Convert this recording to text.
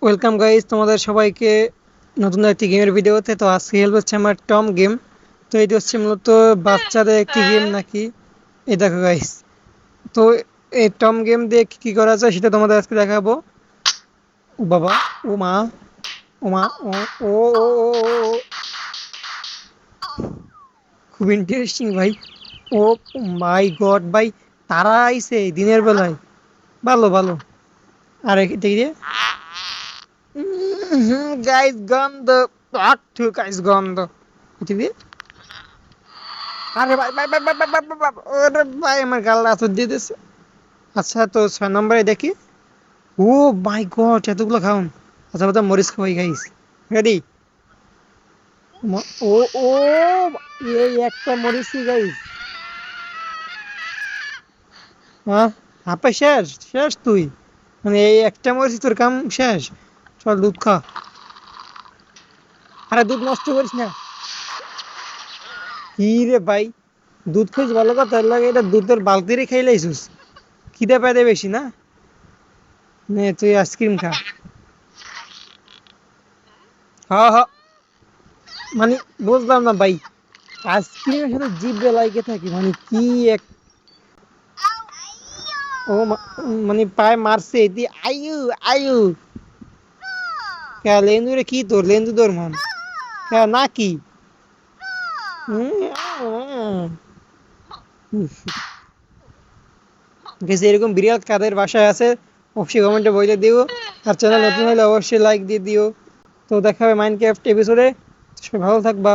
Welcome guys, তোমাদের সবাইকে নতুন একটি গেমের ভিডিওতে। তো আজকে হেল্প হচ্ছে আমার টম গেম। তো এটি হচ্ছে মূলত বাচ্চাদের একটি গেম নাকি। এই দেখো গাইস, তো এই টম গেম দিয়ে কি কি করা যায় সেটা তোমাদের আজকে দেখাবো। ও বাবা, ও মা, ও মা, ও ও ও ও, ও। খুব ইন্টারেস্টিং ভাই। ও মাই গড ভাই, তারা আইছে দিনের বেলায়। ভালো ভালো। আর দেখি গাইস গন্ধ, আটটু গাইস গন্ধ। ঠিক আছে। আরে ভাই ভাই ভাই ভাই ভাই ভাই ভাই ভাই, ওরে ভাই আমার গালটা আঁচড় দিয়ে দিছে। আচ্ছা, তো 6 নম্বরে দেখি। ও মাই গড, এতগুলো খাওন। আচ্ছা কথা মরিচ খাওয়াই গাইস। রেডি? ও ও, এই একটা মরিচই গাইস। হ্যাঁ, হাঁপে শেষ শেষ তুই। মানে এই একটা মরিচই তোর কাম শেষ। চল দুধ খা। আরে দুধ নষ্ট করিস না। কি রে ভাই, দুধ খাইস ভালো কথা, এর লাগে এটা দুধের বালতিরই খাইলাইছিস। খিদে পাইতে বেশি না। নে তুই আইসক্রিম খা। হ্যাঁ হ্যাঁ, মানে বুঝলাম না ভাই, আইসক্রিমের সাথে জিভ লাইকে থাকে মানে কি এক। ও মানে পায়ে মারছে এটি। আয়ু আয়ু। কে লেন্দু রে, কি তোর লেন্দু তোর মান কে নাকি? গেছে এরকম বিড়াল কাদের বাসায় আছে অবশ্যই কমেন্টে বলে দিও। আর চ্যানেল নতুন হলে অবশ্যই লাইক দিয়ে দিও। তো দেখা হবে মাইনক্রাফট এপিসোডে। সবাই ভালো থাকবা।